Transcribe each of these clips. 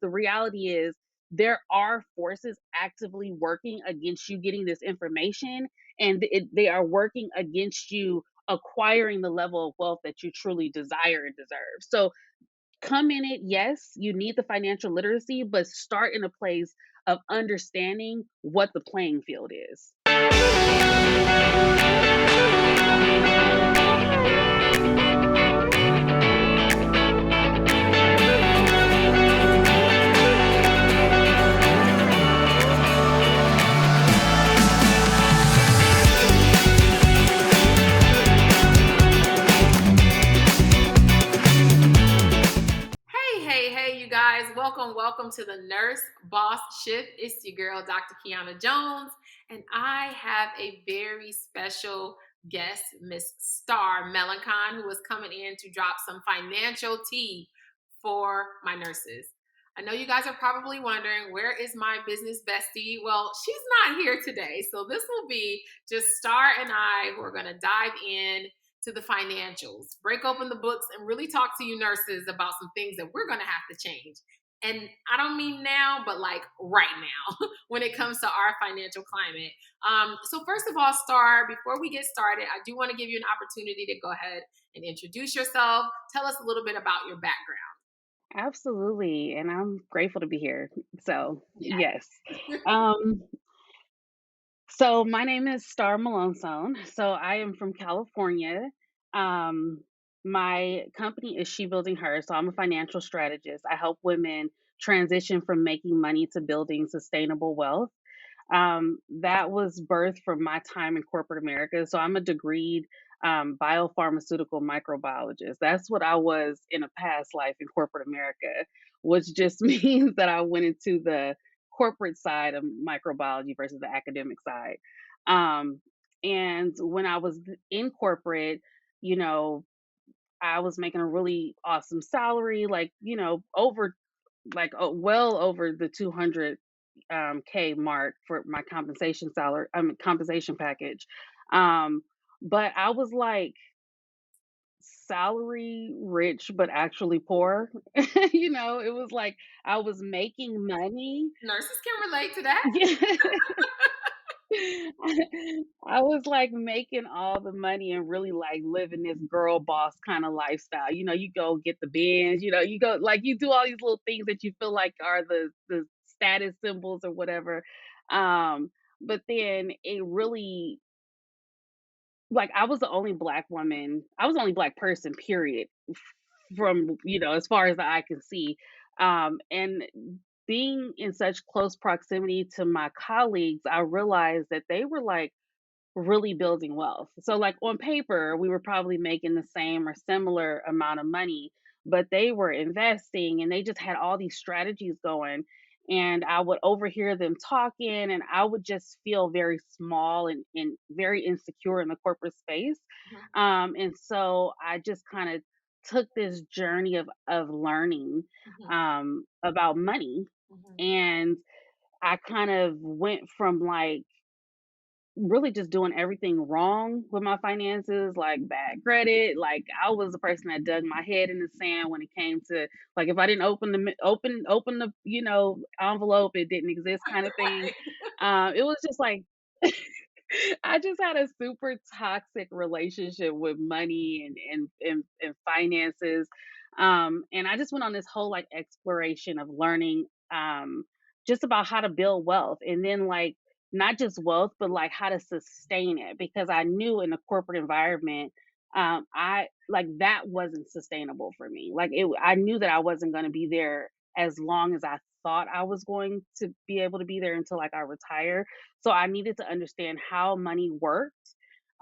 the reality is there are forces actively working against you getting this information, and they are working against you acquiring the level of wealth that you truly desire and deserve. So come in it, yes, you need the financial literacy, but start in a place of understanding what the playing field is. Hey, you guys. Welcome to the Nurse Boss Shift. It's your girl, Dr. Kiiyonna Jones, and I have a very special guest, Miss Star Melancon, who is coming in to drop some financial tea for my nurses. I know you guys are probably wondering, where is my business bestie? Well, she's not here today. So this will be just Star and I who are going to dive in to the financials, break open the books, and really talk to you nurses about some things that we're going to have to change. And I don't mean now, but like right now when it comes to our financial climate. So, first of all, Star, before we get started, I do want to give you an opportunity to go ahead and introduce yourself. Tell us a little bit about your background. Absolutely, and I'm grateful to be here. So, Yeah. yes. Um, so my name is Star Melancon. So I am from California. Um, my company is She Building Her. So I'm a financial strategist. I help women transition from making money to building sustainable wealth. That was birthed from my time in corporate America. So I'm a degreed biopharmaceutical microbiologist. That's what I was in a past life in corporate America, which just means that I went into the corporate side of microbiology versus the academic side. Um, and when I was in corporate, you know, I was making a really awesome salary, like, over like well over the 200 K mark for my compensation salary, compensation package. Um, but I was like salary rich, but actually poor. It was like I was making money. Nurses can relate to that. Yeah. I was like making all the money and really like living this girl boss kind of lifestyle. You go get the bins, you go like you do all these little things that you feel like are the status symbols or whatever. But then it really like I was the only black woman, I was the only black person, period, from as far as the eye can see. And being in such close proximity to my colleagues, I realized that they were like really building wealth. So, like on paper, we were probably making the same or similar amount of money, but they were investing and they just had all these strategies going. And I would overhear them talking, and I would just feel very small and very insecure in the corporate space. Mhm, And so I just kind of took this journey of learning mhm, about money. mhm. And I kind of went from like really just doing everything wrong with my finances, like bad credit. Like I was the person that dug my head in the sand when it came to like if I didn't open the envelope, it didn't exist kind of thing. It was just like I just had a super toxic relationship with money and finances. And I just went on this whole like exploration of learning just about how to build wealth and then like not just wealth, but like how to sustain it because I knew in the corporate environment, I like that wasn't sustainable for me. Like I knew that I wasn't going to be there as long as I thought I was going to be able to be there until like I retire. So I needed to understand how money worked,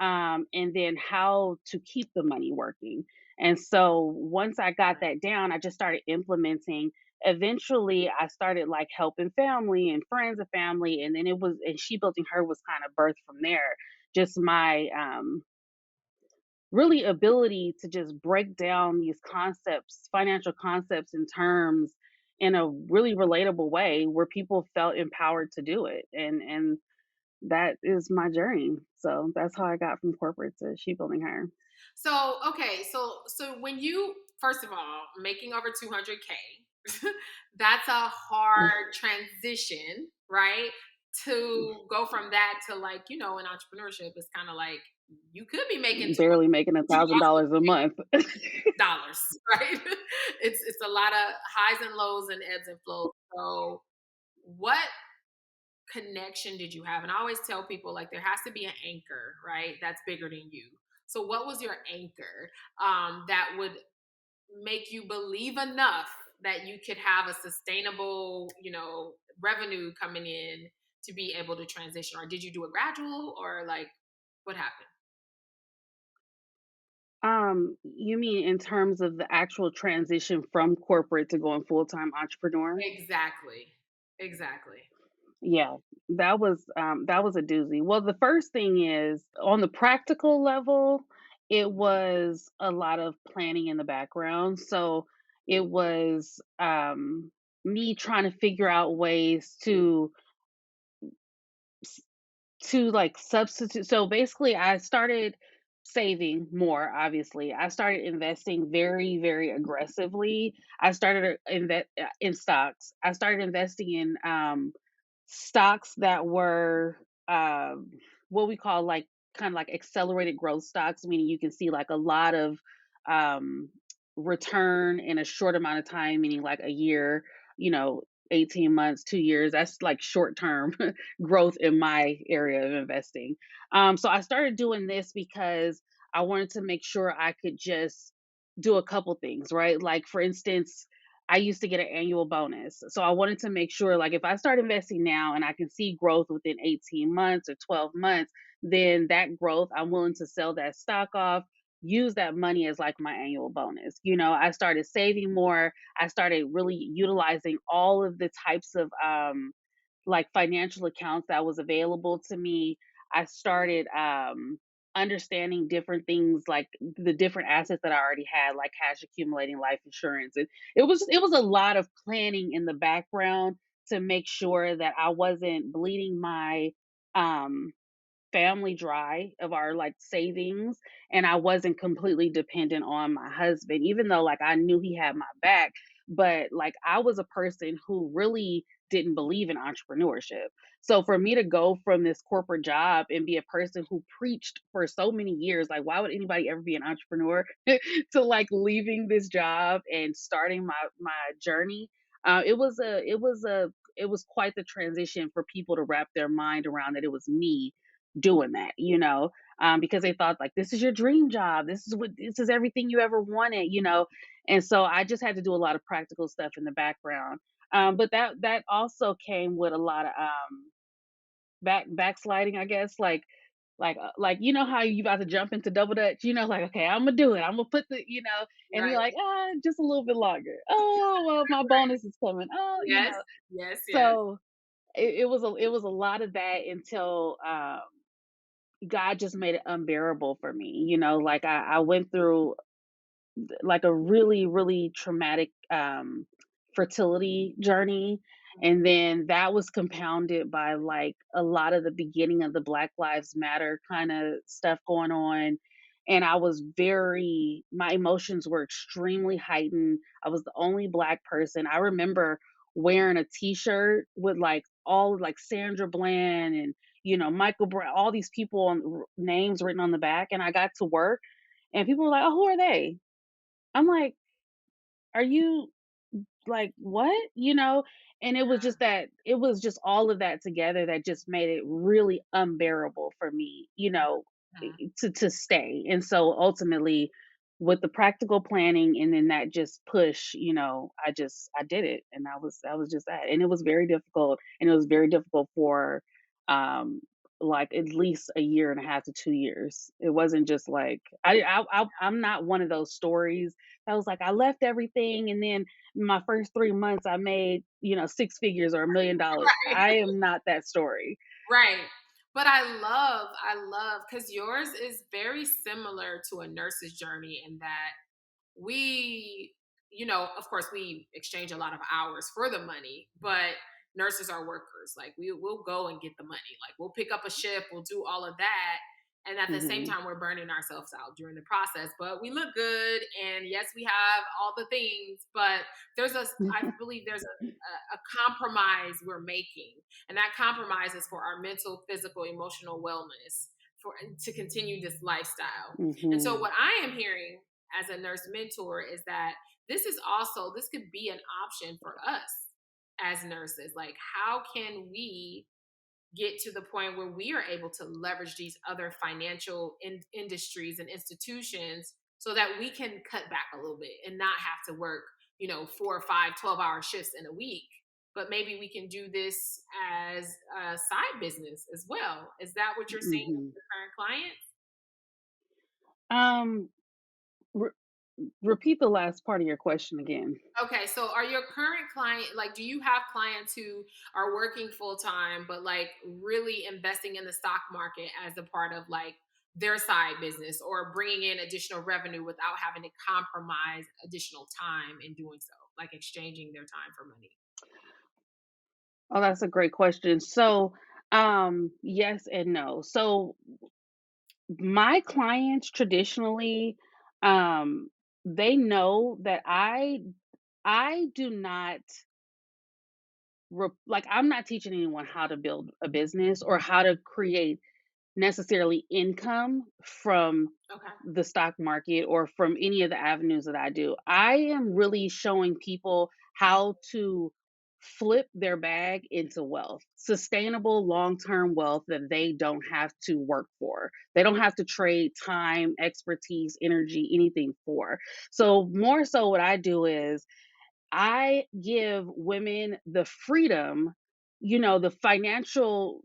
and then how to keep the money working. And so once I got that down, I just started implementing. Eventually, I started like helping family and friends of family, and then and She Building Her was kind of birthed from there. Just my really ability to just break down these concepts, financial concepts and terms in a really relatable way where people felt empowered to do it. And that is my journey. So that's how I got from corporate to She Building Her. So, okay, so when you first of all making over 200K, That's a hard transition, right? To go from that to like, in entrepreneurship, it's kind of like you could be making Barely making $1,000 a month. $2,000, right? It's a lot of highs and lows and ebbs and flows. So what connection did you have? And I always tell people like there has to be an anchor, right? That's bigger than you. So what was your anchor that would make you believe enough that you could have a sustainable, revenue coming in to be able to transition? Or did you do a gradual or like what happened? You mean in terms of the actual transition from corporate to going full-time entrepreneur? Exactly. Exactly. Yeah, that was a doozy. Well, the first thing is on the practical level, it was a lot of planning in the background. So it was me trying to figure out ways to like substitute. So basically, I started saving more. Obviously, I started investing very, very aggressively. I started invest in stocks. I started investing in stocks that were what we call like kind of like accelerated growth stocks, meaning you can see like a lot of um, return in a short amount of time, meaning like a year, you know, 18 months, 2 years. That's like short term growth in my area of investing. So I started doing this because I wanted to make sure I could just do a couple things, right? Like, for instance, I used to get an annual bonus. So I wanted to make sure, like, if I start investing now and I can see growth within 18 months or 12 months, then that growth, I'm willing to sell that stock off, use that money as like my annual bonus. I started saving more. I started really utilizing all of the types of like financial accounts that was available to me. I started understanding different things like the different assets that I already had, like cash accumulating, life insurance. And it was a lot of planning in the background to make sure that I wasn't bleeding my um family dry of our like savings, and I wasn't completely dependent on my husband, even though like I knew he had my back. But like I was a person who really didn't believe in entrepreneurship. So for me to go from this corporate job and be a person who preached for so many years, like why would anybody ever be an entrepreneur, to like leaving this job and starting my journey, it was quite the transition for people to wrap their mind around that it was me doing that, because they thought like this is your dream job. This is everything you ever wanted, And so I just had to do a lot of practical stuff in the background. But that also came with a lot of backsliding, I guess. Like how you about to jump into double dutch, like okay, I'm gonna do it. I'm gonna put and you're Right. like just a little bit longer. Oh well, my bonus is coming. Yes. Yes. Yes. So it was a lot of that until God just made it unbearable for me. Like I went through like a really, really traumatic fertility journey. And then that was compounded by like a lot of the beginning of the Black Lives Matter kind of stuff going on. And my emotions were extremely heightened. I was the only Black person. I remember wearing a t shirt with like all like Sandra Bland and Michael Brown, all these people on names written on the back. And I got to work and people were like, oh, who are they? I'm like, "Are you like, what?" And it was just all of that together that just made it really unbearable for me, Mhm. to stay. And so ultimately with the practical planning and then that just push, I did it and that was just that. And it was very difficult and it was very difficult for um like at least a year and a half to 2 years. It wasn't just like I'm not one of those stories that was like I left everything and then my first 3 months I made, six figures or $1 million. Right. I am not that story. Right. But I love because yours is very similar to a nurse's journey in that we, of course, we exchange a lot of hours for the money, but nurses are workers. Like we will go and get the money. Like we'll pick up a shift, we'll do all of that. And at the same Mhm. time, we're burning ourselves out during the process. But we look good, and yes, we have all the things. But I believe there's a compromise we're making, and that compromise is for our mental, physical, emotional wellness for to continue this lifestyle. And so, Mhm. what I am hearing as a nurse mentor is that this could be an option for us as nurses. Like, how can we get to the point where we are able to leverage these other financial industries and institutions so that we can cut back a little bit and not have to work 4 or 5 12-hour shifts in a week, but maybe we can do this as a side business as well. Is that what you're seeing with Mhm. your current clients? Um, re- Repeat the last part of your question again. Okay, so are your current client like do you have clients who are working full time but like really investing in the stock market as a part of like their side business or bringing in additional revenue without having to compromise additional time in doing so, like exchanging their time for money? Oh, that's a great question. So, yes and no. So, my clients traditionally, um, they know that I do not like I'm not teaching anyone how to build a business or how to create necessarily income from Okay. the stock market or from any of the avenues that I do. I am really showing people how to flip their bag into wealth, sustainable long-term wealth that they don't have to work for. They don't have to trade time, expertise, energy, anything for. So more so what I do is I give women the freedom, the financial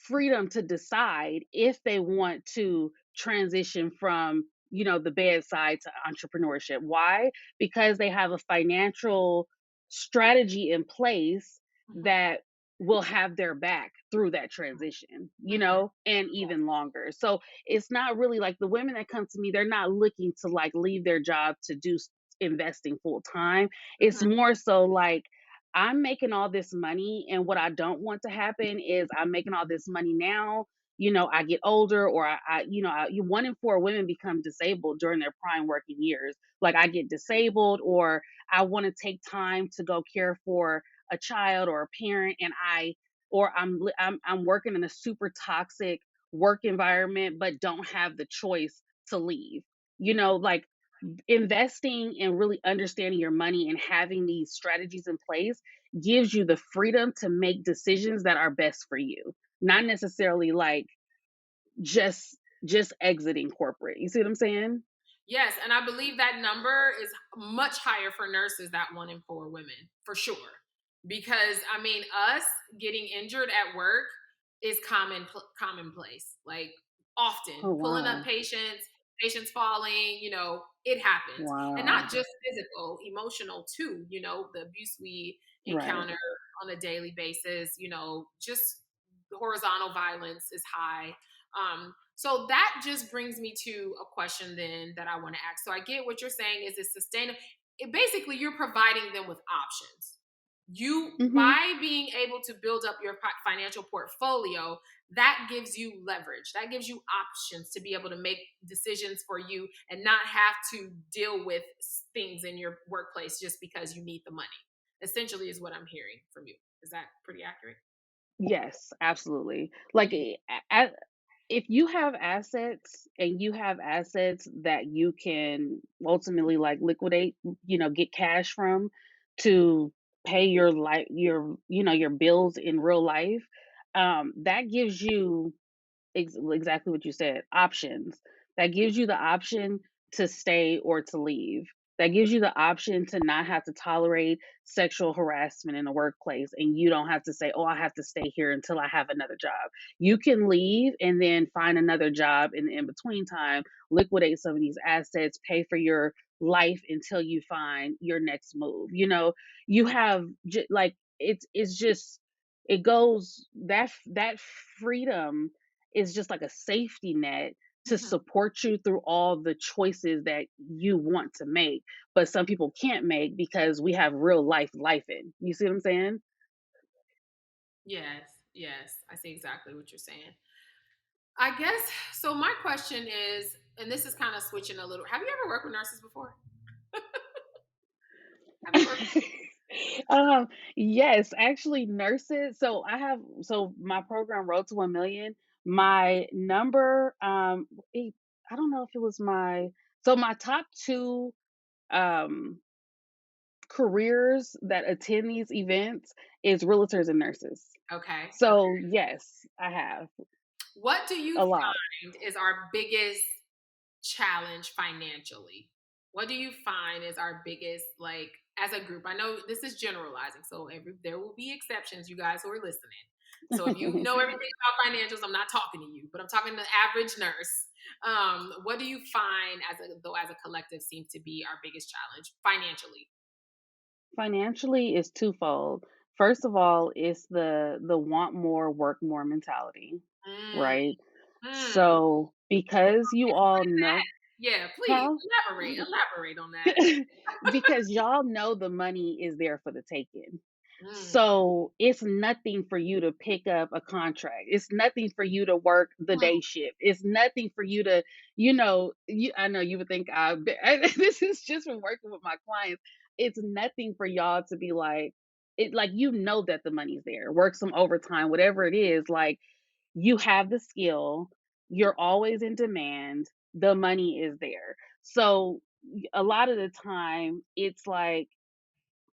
freedom to decide if they want to transition from, the bedside to entrepreneurship. Why? Because they have a financial strategy in place Hmm. that will have their back through that transition, Hmm. and even longer. So it's not really like the women that come to me, they're not looking to like leave their job to do investing full time. It's Hmm. more so like I'm making all this money, and what I don't want to happen is I'm making all this money now. I get older, or you 1 in 4 women become disabled during their prime working years. Like I get disabled, or I want to take time to go care for a child or a parent, and I'm working in a super toxic work environment, but don't have the choice to leave. Like investing and really understanding your money and having these strategies in place gives you the freedom to make decisions that are best for you, not necessarily like just exiting corporate. You see what I'm saying? Yes, and I believe that number is much higher for nurses, that 1 in 4 women, for sure. Because I mean, us getting injured at work is commonplace. Like often Oh pulling up wow. patients falling, it happens. And not Wow. just physical, emotional too, the abuse we Right. encounter on a daily basis, just horizontal violence is high. So that just brings me to a question then that I want to ask. So I get what you're saying is it's sustainable. Basically, you're providing them with options. You Mhm. by being able to build up your financial portfolio, that gives you leverage. That gives you options to be able to make decisions for you and not have to deal with things in your workplace just because you need the money. Essentially, is what I'm hearing from you. Is that pretty accurate? Yes, absolutely. Like if you have assets and you have assets that you can ultimately like liquidate, get cash from to pay your bills in real life, that gives you exactly what you said, options. That gives you the option to stay or to leave. That gives you the option to not have to tolerate sexual harassment in the workplace. And you don't have to say, oh, I have to stay here until I have another job. You can leave and then find another job in the in between time, liquidate some of these assets, pay for your life until you find your next move. You have like it's just it goes that freedom is just like a safety net to Mhm. support you through all the choices that you want to make, but some people can't make because we have real life in. You see what I'm saying? Yes, yes, I see exactly what you're saying. I guess so. My question is, and this is kind of switching a little. Have you ever worked with nurses before? Have you worked? Um, yes, actually nurses. So my program Road to 1 Million. My number, I don't know if it was my top two um careers that attend these events is realtors and nurses. Okay. Okay. So yes, I have What do you a lot. find is our biggest challenge financially? What do you find is our biggest, like, as a group? I know this is generalizing, so there will be exceptions, you guys who are listening. So if you know everything about financials, I'm not talking to you, but I'm talking to the average nurse. What do you find as a collective seems to be our biggest challenge financially? Financially is twofold. First of all, it's the want more, work more mentality, Mm, right? hmm. So because you all Explain that. know, Yeah, please huh? elaborate on that. Because y'all know the money is there for the taking. Mm, So it's nothing for you to pick up a contract. It's nothing for you to work the mm, day shift. It's nothing for you to, I know you would think this is just from working with my clients. It's nothing for y'all to be like, like, that the money's there. Work some overtime, whatever it is. Like, you have the skill, you're always in demand, the money is there. So a lot of the time it's like,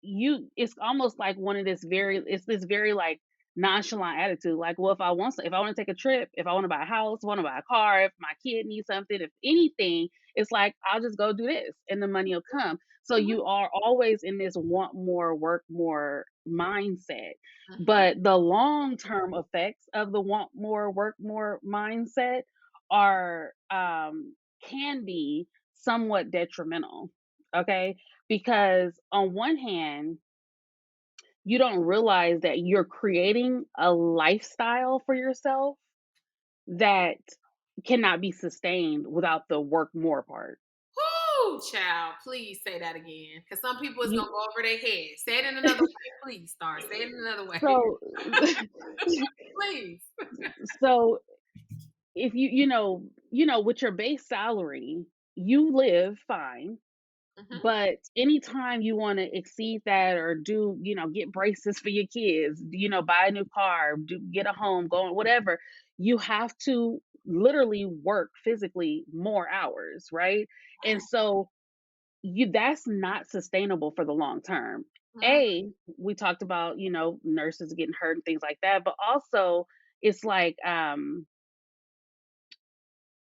it's almost like it's this very like nonchalant attitude. Like, well, if I want to take a trip, if I want to buy a house, want to buy a car, if my kid needs something, if anything, it's like, I'll just go do this and the money will come. So mhm, you are always in this want more, work more mindset. mhm. But the long term effects of the want more, work more mindset are can be somewhat detrimental. Okay, because on one hand, you don't realize that you're creating a lifestyle for yourself that cannot be sustained without the work more part. Whoo, child, please say that again. Because some people is You gonna go over their head. Say it in another way, please, Star. Say it in another way. so Please. so if with your base salary, you live fine. Mhm, But anytime you wanna exceed that or do, get braces for your kids, buy a new car, get a home, go whatever, you have to literally work physically more hours, right? And so that's not sustainable for the long term. mhm. We talked about, nurses getting hurt and things like that, but also it's like,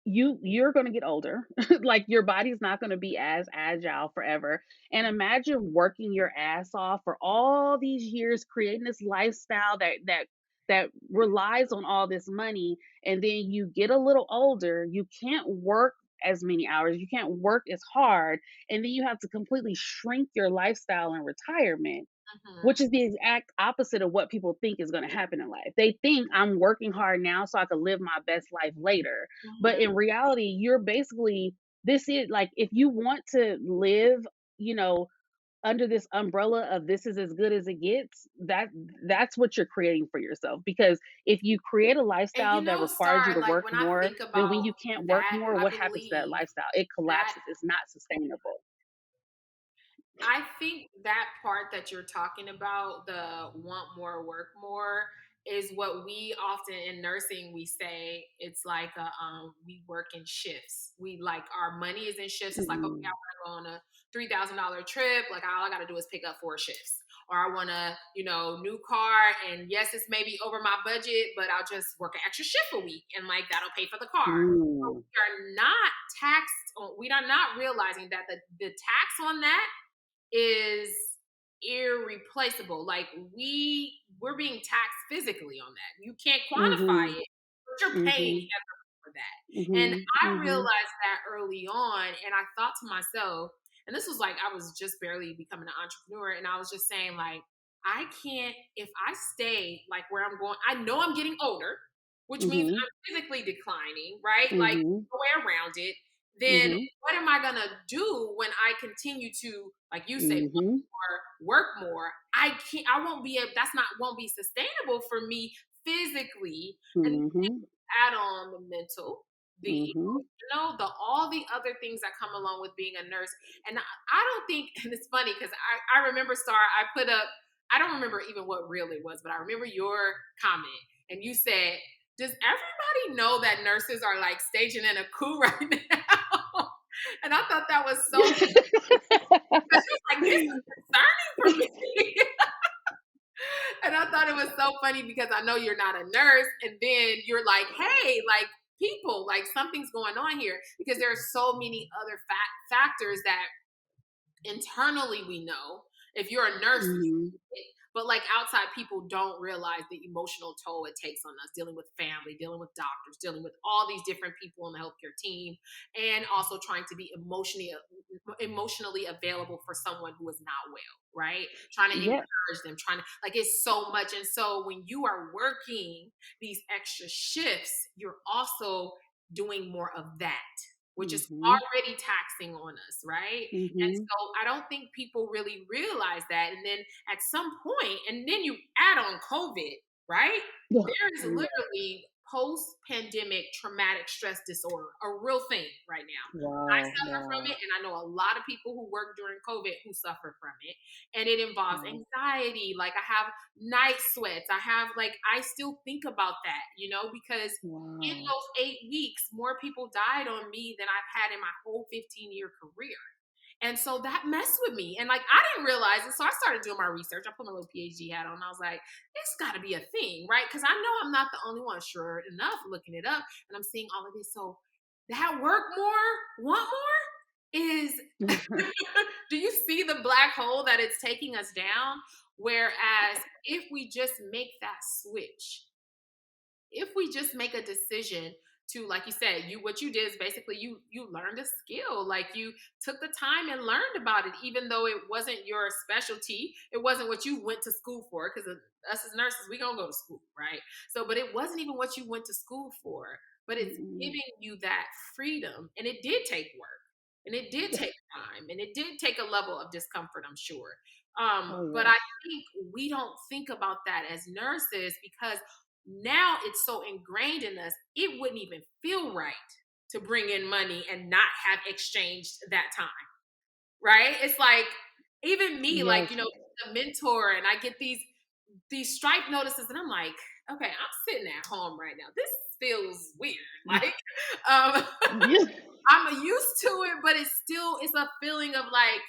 you're going to get older. Like, your body's not going to be as agile forever, and imagine working your ass off for all these years creating this lifestyle that relies on all this money, and then you get a little older, you can't work as many hours, you can't work as hard, and then you have to completely shrink your lifestyle in retirement, Mhm, which is the exact opposite of what people think is gonna happen in life. They think, "I'm working hard now so I can live my best life later." But mhm, in reality, you're basically this is like, if you want to live, you know, under this umbrella of this is as good as it gets, that's what you're creating for yourself. Because if you create a and lifestyle that requires you Star, to like, work when I more, think then when about you can't work that, more, I what happens to that believe lifestyle? It that collapses. It's not sustainable. I think that part that you're talking about, the want more, work more, is what we often in nursing we say it's like we work in shifts. We like our money is in shifts. It's like, okay, I Mhm. want to go on a $3,000 trip. Like all I got to do is pick up 4 shifts. Or I want a new car, and yes, it's maybe over my budget, but I'll just work an extra shift a week, and like that'll pay for the car. So Mm. we are not taxed on. We are not realizing that the tax on that is irreplaceable. Like we're being taxed physically on that. You can't quantify Mhm. it, but you're paying Mhm. for that. And Mhm. I Mhm. realized that early on, and I thought to myself, and this was like I was just barely becoming an entrepreneur, and I was just saying like, I can't if I stay like where I'm going. I know I'm getting older, which means Mhm. I'm physically declining, right? Like Mhm. no way around it. Then Mhm. what am I gonna do when I continue to, like you say, Mhm. work more? I can't. I won't be able. That's not won't be sustainable for me physically, and Mhm. add on the mental, the Mhm. emotional, the all the other things that come along with being a nurse. And I don't think, and it's funny because I remember Star, I put up, I don't remember even what reel it was, but I remember your comment, and you said, "Does everybody know that nurses are like staging in a coup right now?" And I thought that was so funny. Because she was like, "This is concerning for me." And I thought it was so funny because I know you're not a nurse, and then you're like, hey, like people, like something's going on here because there are so many other factors that internally we know. If you're a nurse, you Mhm. get it. But like outside people don't realize the emotional toll it takes on us, dealing with family, dealing with doctors, dealing with all these different people on the healthcare team, and also trying to be emotionally available for someone who is not well, right? Trying to Yeah. encourage them, trying to, like, it's so much. And so when you are working these extra shifts, you're also doing more of that, which is Mhm. already taxing on us, right? And Mhm. so I don't think people really realize that. And then at some point, and then you add on COVID, right? Yeah. There is Yeah. literally post pandemic traumatic stress disorder, a real thing right now. I Wow. suffer from Wow. it, and I know a lot of people who work during COVID who suffer from it. And it involves Wow. anxiety. Like I have night sweats. I have, like, I still think about that, because in Wow. those 8 weeks, more people died on me than I've had in my whole 15-year career. And so that messed with me. And like, I didn't realize it. So I started doing my research. I put my little PhD hat on. I was like, it's got to be a thing, right? Because I know I'm not the only one. Sure enough, looking it up, and I'm seeing all of this. So that work more, want more is, do you see the black hole that it's taking us down? Whereas if we just make that switch, if we just make a decision to, like you said, what you did is basically you learned a skill, like you took the time and learned about it, even though it wasn't your specialty, it wasn't what you went to school for, because us as nurses, we gonna go to school, right? So but it wasn't even what you went to school for, but it's Mm-mm. giving you that freedom. And it did take work, and it did take time, and it did take a level of discomfort, I'm sure. Oh But I yes. think we don't think about that as nurses because now it's so ingrained in us, it wouldn't even feel right to bring in money and not have exchanged that time, right? It's like, even me, like, Yes. a mentor, and I get these stripe notices, and I'm like, okay, I'm sitting at home right now. This feels weird. Like, um, Yeah. I'm used to it, but it's a feeling of like,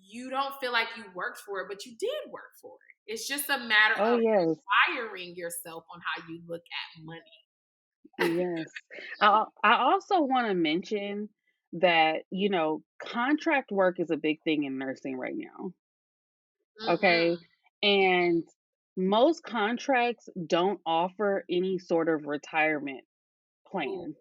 you don't feel like you worked for it, but you did work for it. It's just a matter Oh of yes. wiring yourself on how you look at money. Yes. I also want to mention that, contract work is a big thing in nursing right now. Okay. Mhm. And most contracts don't offer any sort of retirement Ooh. plan.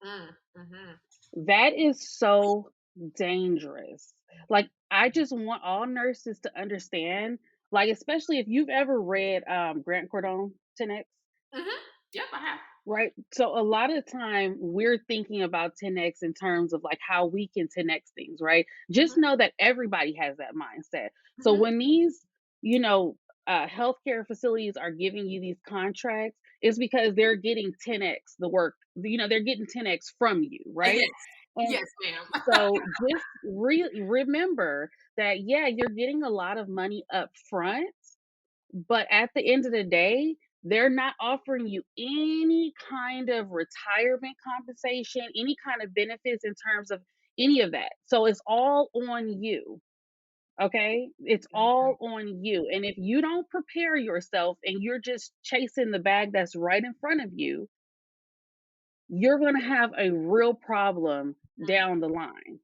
Mhm. That is so dangerous. Like, I just want all nurses to understand, like, especially if you've ever read Grant Cardone 10X. Mhm. Yep, I have. Right. So a lot of time we're thinking about 10x in terms of like how we can 10x things, right? Just Mhm. know that everybody has that mindset. So Mhm. when these, you know, healthcare facilities are giving you these contracts, it's because they're getting 10x the work. They're getting 10x from you, right? Yes. And Yes, ma'am. so just remember that, yeah, you're getting a lot of money up front, but at the end of the day, they're not offering you any kind of retirement compensation, any kind of benefits in terms of any of that. So it's all on you. Okay. It's Mhm. all on you. And if you don't prepare yourself and you're just chasing the bag that's right in front of you, you're going to have a real problem down the line.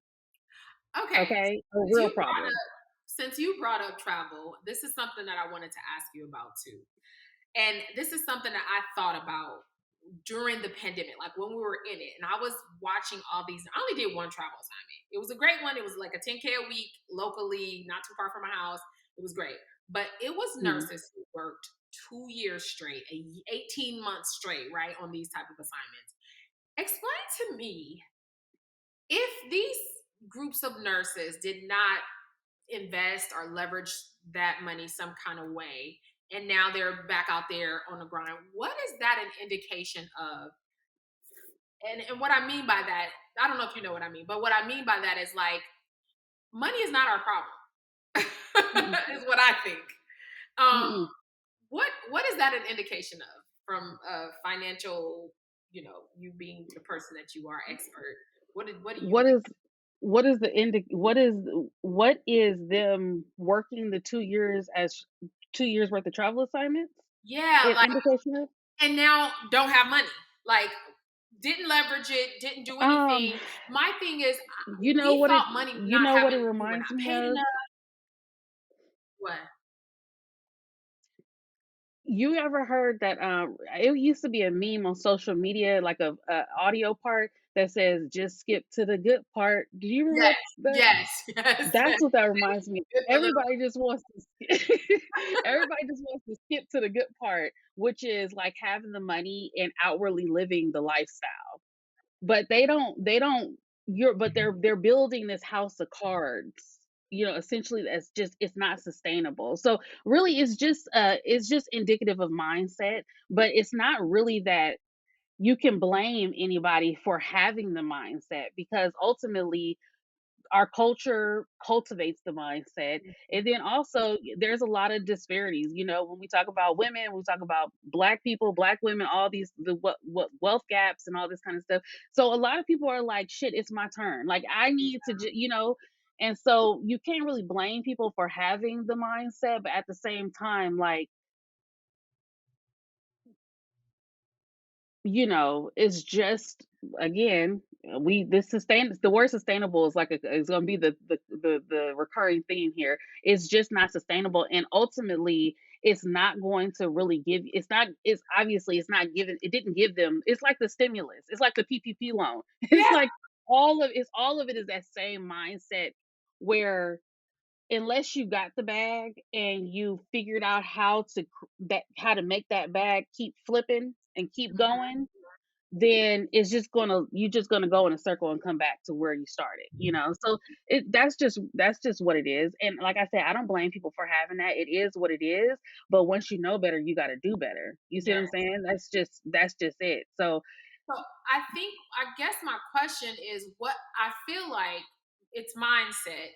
Okay. Okay. A Since real you brought problem. up since you brought up travel, this is something that I wanted to ask you about too. And this is something that I thought about during the pandemic, like when we were in it. And I was watching all these. I only did one travel assignment. It was a great one. It was like a 10K a week locally, not too far from my house. It was great. But it was Mhm. nurses who worked 2 years straight, 18 months straight, right, on these type of assignments. Explain to me, if these groups of nurses did not invest or leverage that money some kind of way and now they're back out there on the grind. What is that an indication of? And what I mean by that, I don't know if you know what I mean, but what I mean by that is like money is not our problem. Mm-mm, Is what I think. Um, mm-mm. what is that an indication of from financial? You being the person that you are, expert. What do you What think? is what is them working the 2 years as 2 years worth of travel assignments? Yeah, An like, indication of and now don't have money. Like, didn't leverage it, didn't do um, anything. My thing is, you know we what it thought money you not know what it having, we were reminds not me paid of? enough. What? You ever heard that, it used to be a meme on social media, like a audio part that says, "Just skip to the good part." Do you remember Yes, that? yes, yes, That's yes. what that reminds me of. It's a little. Everybody just wants to everybody just wants to skip to the good part, which is, like, having the money and outwardly living the lifestyle. But they don't you're but they're building this house of cards, essentially that's just it's not sustainable. So, really, it's just indicative of mindset, but it's not really that you can blame anybody for having the mindset because ultimately our culture cultivates the mindset. And then also there's a lot of disparities, when we talk about women, we talk about black people, black women, all these the what wealth gaps and all this kind of stuff. So a lot of people are like, shit, it's my turn, like I need to and so you can't really blame people for having the mindset, but at the same time, like, it's just, again, we this sustain the word sustainable is like is going to be the recurring theme here. It's just not sustainable, and ultimately it's not going to really give it's not it's obviously it's not given it didn't give them. It's like the stimulus, it's like the PPP loan. It's Yeah, like all of it is that same mindset where unless you got the bag and you figured out how to make that bag keep flipping and keep going, then you're just gonna go in a circle and come back to where you started, So that's just what it is. And like I said, I don't blame people for having that. It is what it is. But once you know better, you gotta do better. You see what yeah. I'm saying? That's just it. So So I guess my question is, what I feel like it's mindset.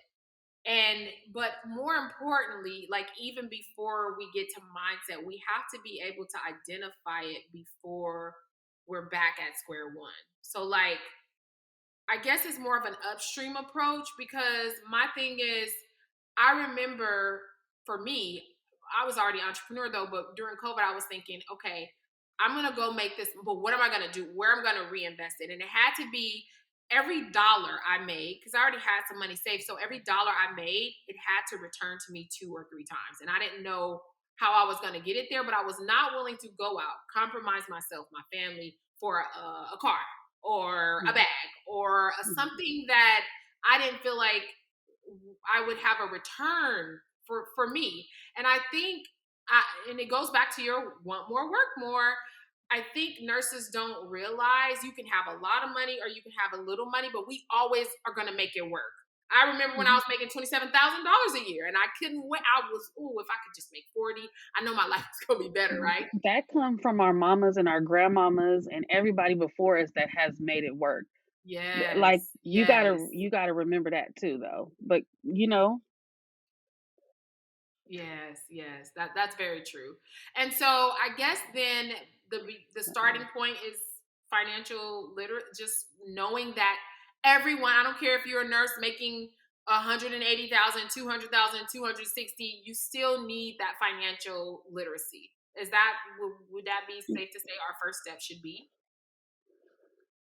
And but more importantly, like, even before we get to mindset, we have to be able to identify it before we're back at square one. So, like, I guess it's more of an upstream approach, because my thing is, I remember, for me, I was already an entrepreneur though, but during COVID, I was thinking, okay, I'm gonna go make this, but what am I gonna do? Where am I gonna reinvest it? And it had to be every dollar I made, because I already had some money saved. So every dollar I made, it had to return to me 2 or 3 times. And I didn't know how I was gonna get it there, but I was not willing to go out, compromise myself, my family, for a car or a mhm, bag or mhm. something that I didn't feel like I would have a return for me. And I think, and it goes back to your want more, work more. I think nurses don't realize you can have a lot of money or you can have a little money, but we always are going to make it work. I remember when I Mhm. was making $27,000 a year, and I couldn't wait. I was, ooh, if I could just make 40, I know my life is going to be better, right? That come from our mamas and our grandmamas and everybody before us that has made it work. Like, Yes, you yes. gotta you gotta remember that too, though. But Yes, yes, that's very true. And so I guess then the starting uh-oh. point is financial literate, just knowing that everyone, I don't care if you're a nurse making 180,000, 200,000, 260, you still need that financial literacy. Is that, would that be safe to say our first step should be?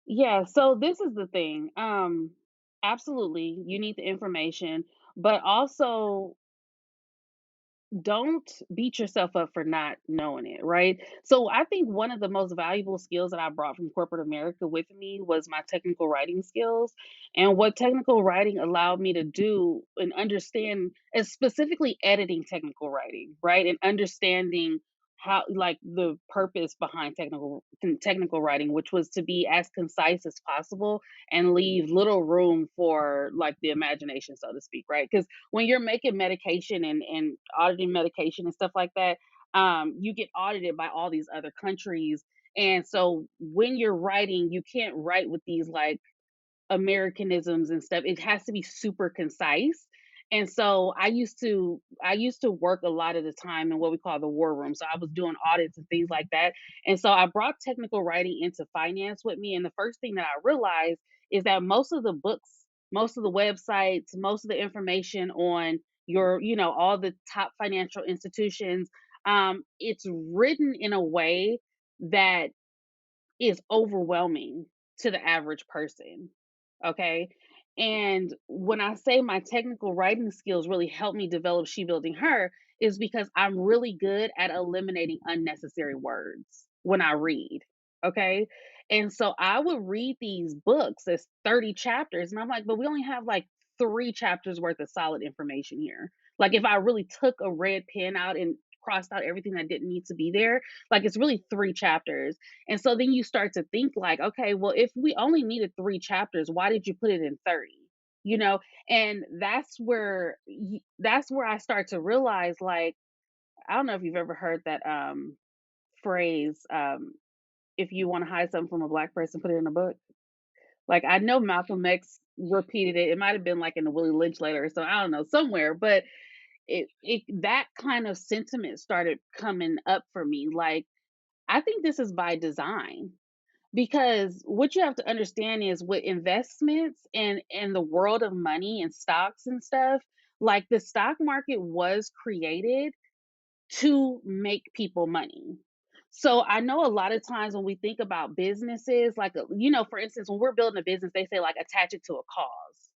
Yeah, so this is the thing. Absolutely, you need the information, but also don't beat yourself up for not knowing it, right? So I think one of the most valuable skills that I brought from corporate America with me was my technical writing skills. And what technical writing allowed me to do and understand is specifically editing technical writing, right? And understanding how, like, the purpose behind technical writing, which was to be as concise as possible and leave little room for, like, the imagination, so to speak, right? Because when you're making medication and auditing medication and stuff like that, you get audited by all these other countries. And so when you're writing, you can't write with these like Americanisms and stuff. It has to be super concise. And so I used to work a lot of the time in what we call the war room. So I was doing audits and things like that. And so I brought technical writing into finance with me. And the first thing that I realized is that most of the books, most of the websites, most of the information on all the top financial institutions, it's written in a way that is overwhelming to the average person. Okay. And when I say my technical writing skills really helped me develop She Building Her, is because I'm really good at eliminating unnecessary words when I read. Okay. And so I would read these books as 30 chapters, and I'm like, but we only have like 3 chapters worth of solid information here. Like, if I really took a red pen out and crossed out everything that didn't need to be there, like, it's really 3 chapters. And so then you start to think like, okay, well, if we only needed 3 chapters, why did you put it in 30? You know, and that's where I start to realize, like, I don't know if you've ever heard that phrase, if you want to hide something from a black person, put it in a book. Like, I know Malcolm X repeated it. It might have been like in the Willie Lynch letter or so, I don't know, somewhere, but it that kind of sentiment started coming up for me. Like, I think this is by design, because what you have to understand is with investments and the world of money and stocks and stuff, like, the stock market was created to make people money. So I know a lot of times when we think about businesses, like, for instance, when we're building a business, they say like attach it to a cause.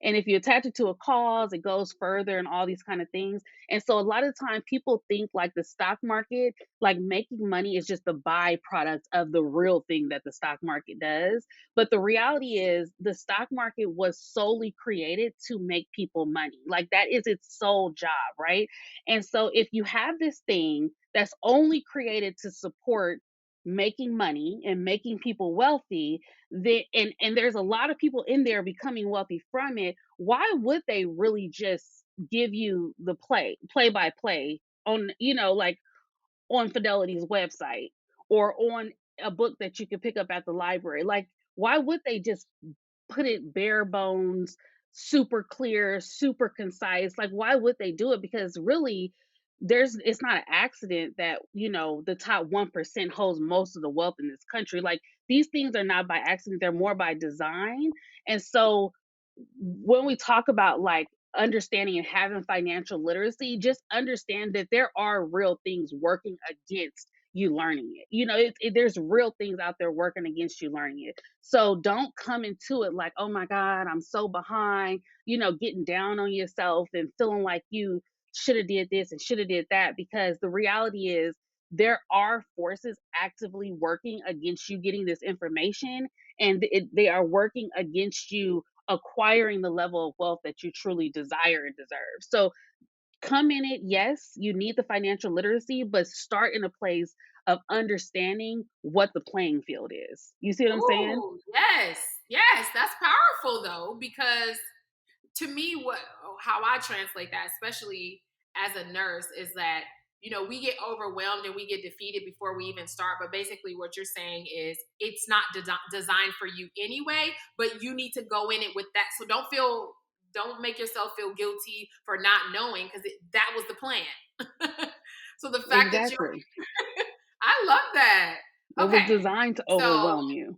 And if you attach it to a cause, it goes further and all these kind of things. And so a lot of time people think like the stock market, like making money is just the byproduct of the real thing that the stock market does. But the reality is the stock market was solely created to make people money. Like, that is its sole job, right? And so if you have this thing that's only created to support making money and making people wealthy, and there's a lot of people in there becoming wealthy from it, why would they really just give you the play by play on, like, on Fidelity's website or on a book that you could pick up at the library? Like, why would they just put it bare bones, super clear, super concise? Like, why would they do it? Because really, it's not an accident that, the top 1% holds most of the wealth in this country. Like, these things are not by accident, they're more by design. And so when we talk about like understanding and having financial literacy, just understand that there are real things working against you learning it. There's real things out there working against you learning it. So don't come into it like, oh my God, I'm so behind, getting down on yourself and feeling like you should have did this and should have did that, because the reality is there are forces actively working against you getting this information, and they are working against you acquiring the level of wealth that you truly desire and deserve. So come in it, yes, you need the financial literacy, but start in a place of understanding what the playing field is. You see what I'm saying? Ooh, yes, yes, that's powerful though, because to me, what how I translate that, especially as a nurse, is that we get overwhelmed and we get defeated before we even start. But basically, what you're saying is it's not designed for you anyway, but you need to go in it with that. So don't make yourself feel guilty for not knowing, because that was the plan. So the fact that you're, Exactly. I love that. It was Okay, designed to so overwhelm you.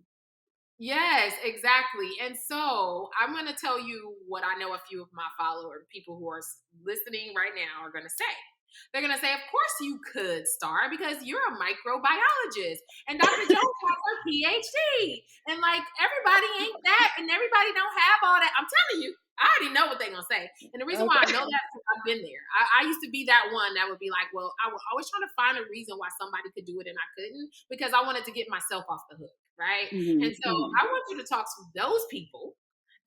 yes, exactly. And so I'm going to tell you what I know a few of my followers, people who are listening right now, are going to say. They're going to say, of course you could, Star, because you're a microbiologist. And Dr. Jones has her PhD. And like, everybody ain't that. And everybody don't have all that. I'm telling you, I already know what they're going to say. And the reason why I Okay. know that is because I've been there. I used to be that one that would be like, well, I was always trying to find a reason why somebody could do it and I couldn't, because I wanted to get myself off the hook. Right. And Hmm. so I want you to talk to those people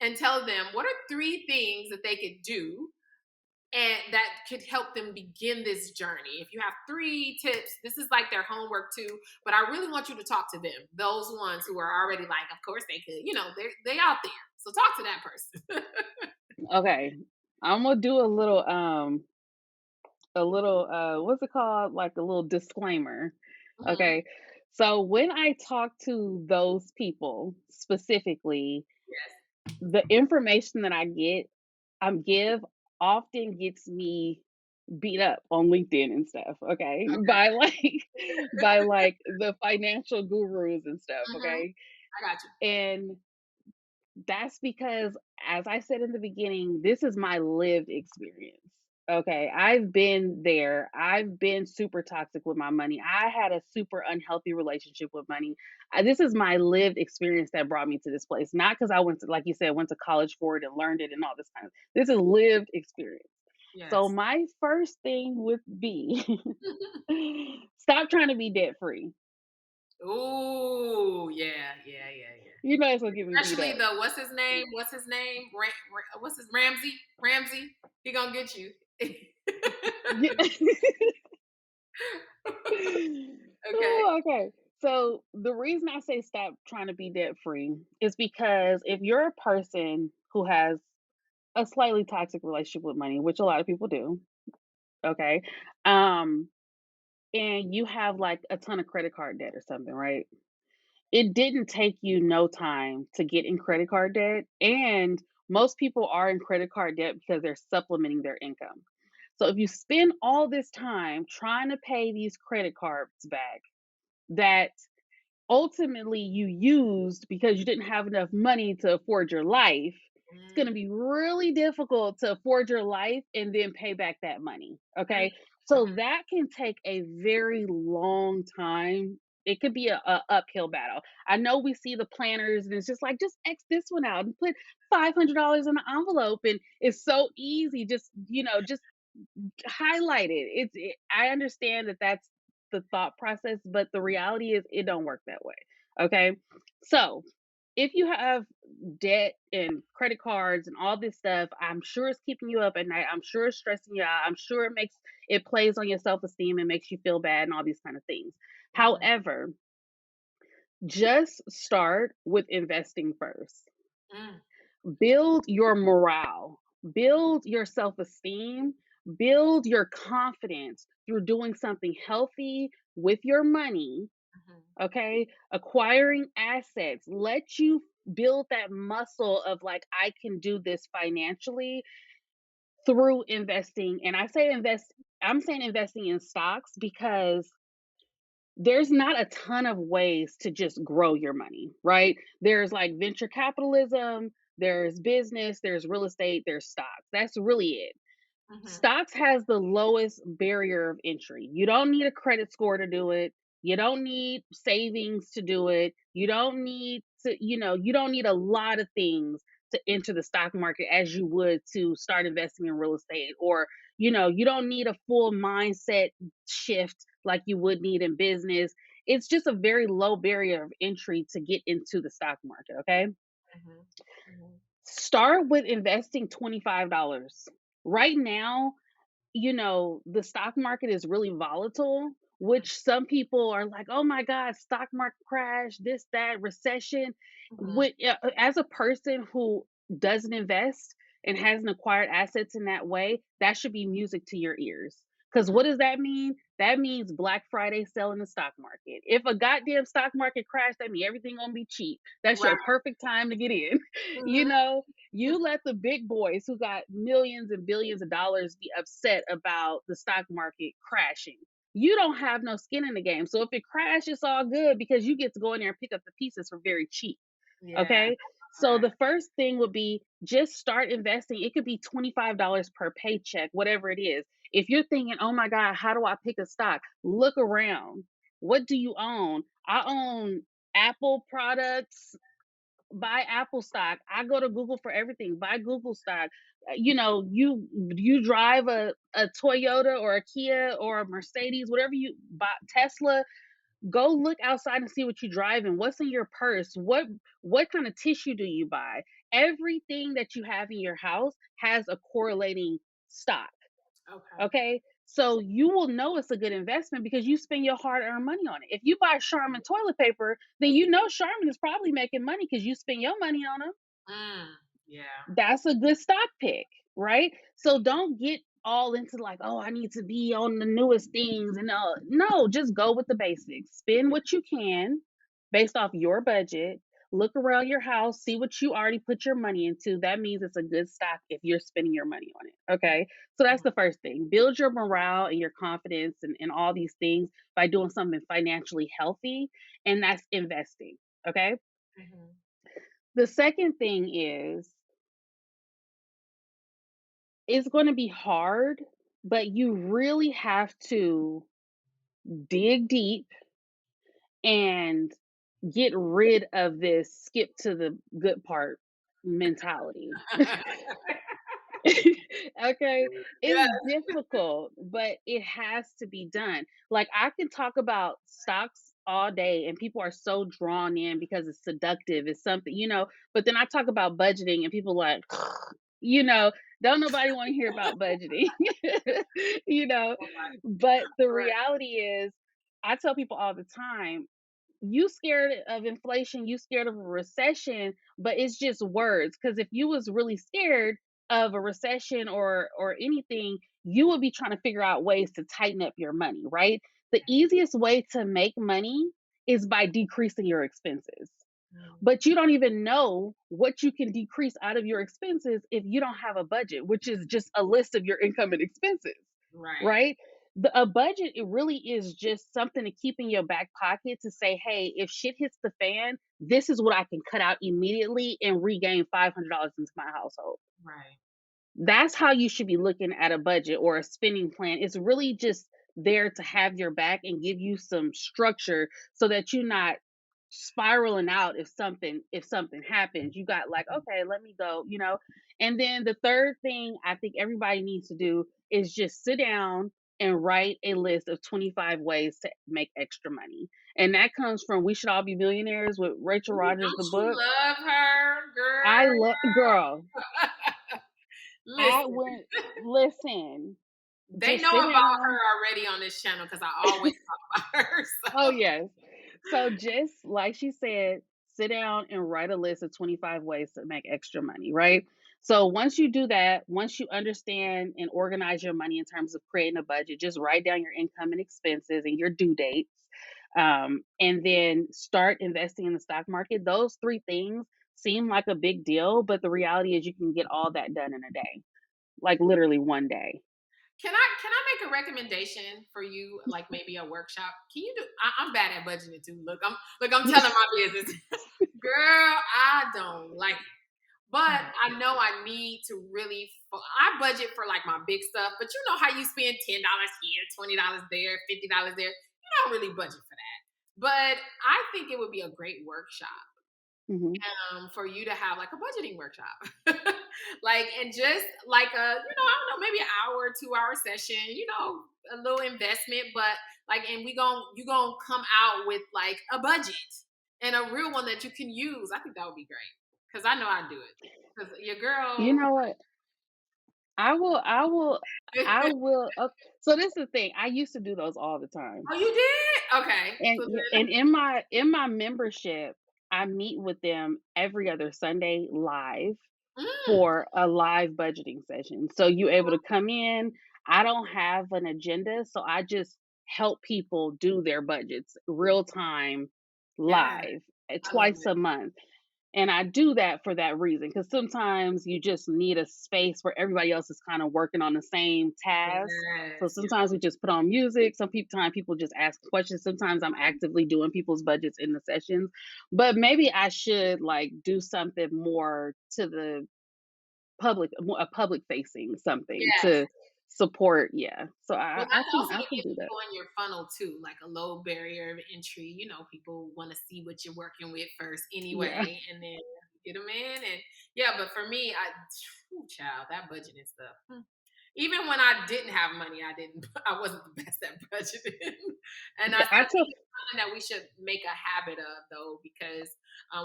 and tell them what are 3 things that they could do and that could help them begin this journey. If you have 3 tips, this is like their homework too. But I really want you to talk to them, those ones who are already like, of course they could. They out there. So talk to that person. Okay. I'm gonna do a little a little what's it called? Like a little disclaimer. Mhm. Okay. So when I talk to those people specifically, Yes. the information that give often gets me beat up on LinkedIn and stuff, okay? Okay. By like by like the financial gurus and stuff, Mhm. okay? I got you. And that's because, as I said in the beginning, this is my lived experience. Okay. I've been there. I've been super toxic with my money. I had a super unhealthy relationship with money. This is my lived experience that brought me to this place. Not because I went to, like you said, went to college for it and learned it and all this kind of, this is lived experience. So Yes. my first thing would be stop trying to be debt free. Ooh, yeah, yeah, yeah, yeah. You know it's gonna get me beat Especially up. the what's his name? What's his name? What's his Ramsey? Ramsey. He gonna get you. Yeah. Okay. Oh, okay. So the reason I say stop trying to be debt free is because if you're a person who has a slightly toxic relationship with money, which a lot of people do, okay, um, and you have like a ton of credit card debt or something, right? It didn't take you no time to get in credit card debt, and most people are in credit card debt because they're supplementing their income. So if you spend all this time trying to pay these credit cards back, that ultimately you used because you didn't have enough money to afford your life, it's going to Mm, be really difficult to afford your life and then pay back that money. mm, Okay. So mhm, that can take a very long time. It could be a uphill battle. I know we see the planners and it's just like, just X this one out and put $500 in the envelope. And it's so easy. Just highlight it. I understand that that's the thought process, but the reality is it don't work that way. Okay? So, if you have debt and credit cards and all this stuff, I'm sure it's keeping you up at night. I'm sure it's stressing you out. I'm sure it plays on your self-esteem and makes you feel bad and all these kind of things. mhm, However, just start with investing first. mm, Build your morale, build your self esteem, build your confidence through doing something healthy with your money. mhm, Okay. Acquiring assets, let you build that muscle of like, I can do this financially through investing. And I'm saying investing in stocks because there's not a ton of ways to just grow your money, right? There's like venture capitalism, there's business, there's real estate, there's stocks. That's really it. mhm, Stocks has the lowest barrier of entry. You don't need a credit score to do it. You don't need savings to do it. You don't need a lot of things to enter the stock market as you would to start investing in real estate, or you don't need a full mindset shift like you would need in business. It's just a very low barrier of entry to get into the stock market, okay? mhm, mhm, Start with investing $25. Right now, the stock market is really volatile, which some people are like, "Oh my god, stock market crash, this, that, recession." mhm, As a person who doesn't invest and hasn't acquired assets in that way, that should be music to your ears. Because mhm. what does that mean? That means Black Friday sale in the stock market. If a goddamn stock market crash, that means everything gonna be cheap. That's Right. your perfect time to get in. you Mhm, know, you let the big boys who got millions and billions of dollars be upset about the stock market crashing. You don't have no skin in the game. So if it crashes, it's all good because you get to go in there and pick up the pieces for very cheap. yeah, Okay. So that. the first thing would be just start investing. It could be $25 per paycheck, whatever it is. If you're thinking, oh my God, how do I pick a stock? Look around. What do you own? I own Apple products. Buy Apple stock. I go to Google for everything. Buy Google stock. You drive a Toyota or a Kia or a Mercedes, whatever you buy, Tesla. Go look outside and see what you're driving. What's in your purse? What kind of tissue do you buy? Everything that you have in your house has a correlating stock. Okay. Okay. So you will know it's a good investment because you spend your hard earned money on it. If you buy Charmin toilet paper, then you know Charmin is probably making money because you spend your money on them. Mm, yeah. That's a good stock pick, right? So don't get all into like, oh, I need to be on the newest things. And no, just go with the basics. Spend what you can based off your budget. Look around your house, see what you already put your money into. That means it's a good stock if you're spending your money on it. Okay. So that's the first thing. Build your morale and your confidence and all these things by doing something financially healthy. And that's investing. Okay. Mhm. The second thing is it's going to be hard, but you really have to dig deep and get rid of this skip to the good part mentality. Okay, it's Yes. difficult, but it has to be done. Like I can talk about stocks all day and people are so drawn in because it's seductive, it's something, but then I talk about budgeting and people like, you know, don't nobody want to hear about budgeting. you know, but the Right. reality is I tell people all the time, you scared of inflation, you scared of a recession, but it's just words. Because if you was really scared of a recession or anything, you would be trying to figure out ways to tighten up your money, right? The easiest way to make money is by decreasing your expenses. Mm. But you don't even know what you can decrease out of your expenses if you don't have a budget, which is just a list of your income and expenses, Right. right? A budget, it really is just something to keep in your back pocket to say, hey, if shit hits the fan, this is what I can cut out immediately and regain $500 into my household. Right. That's how you should be looking at a budget or a spending plan. It's really just there to have your back and give you some structure so that you're not spiraling out if something happens. You got like, okay, let me go. And then the third thing I think everybody needs to do is just sit down and write a list of 25 ways to make extra money. And that comes from We Should All Be Millionaires with Rachel Ooh, Rogers, the don't you book. love her, I girl? love girl. I Listen, went listen, they just know sit about her down. already on this channel because I always talk about her. Oh, So yes. So just like she said, sit down and write a list of 25 ways to make extra money, right? So once you do that, once you understand and organize your money in terms of creating a budget, just write down your income and expenses and your due dates. And then start investing in the stock market. Those three things seem like a big deal, but the reality is you can get all that done in a day, like literally one day. can I make a recommendation for you, like maybe a workshop? Can you do? I'm bad at budgeting too. I'm telling my business, girl. I don't like it. But I know I need to really. I budget for like my big stuff, but you know how you spend $10 here, $20 there, $50 there. You don't really budget for that. But I think it would be a great workshop Mhm. for you to have like a budgeting workshop, like and just like I don't know, maybe an hour, 2 hour session. A little investment, but like, and you gonna come out with like a budget and a real one that you can use. I think that would be great because I know I do it because your You girl. know what? I will. So this is the thing. I used to do those all the time, Oh, you did? Okay. and So and in my membership, I meet with them every other Sunday live mm, for a live budgeting session. So you able to come in. I don't have an agenda, so I just help people do their budgets real time, yeah, live, I love twice it. a month. And I do that for that reason, because sometimes you just need a space where everybody else is kind of working on the same task. So Yes. sometimes we just put on music. Time people just ask questions. Sometimes I'm actively doing people's budgets in the sessions. But maybe I should like do something more to the public, more a public facing something Yes. to support. Yeah. So Well, I that's can also I to can get do that. people in your funnel too, like a low barrier of entry. People want to see what you're working with first Yeah. anyway, and then get them in. And yeah, but for me, child, that budgeting stuff. Even when I didn't have money, I wasn't the best at budgeting. And I I tell think it's something that we should make a habit of though, because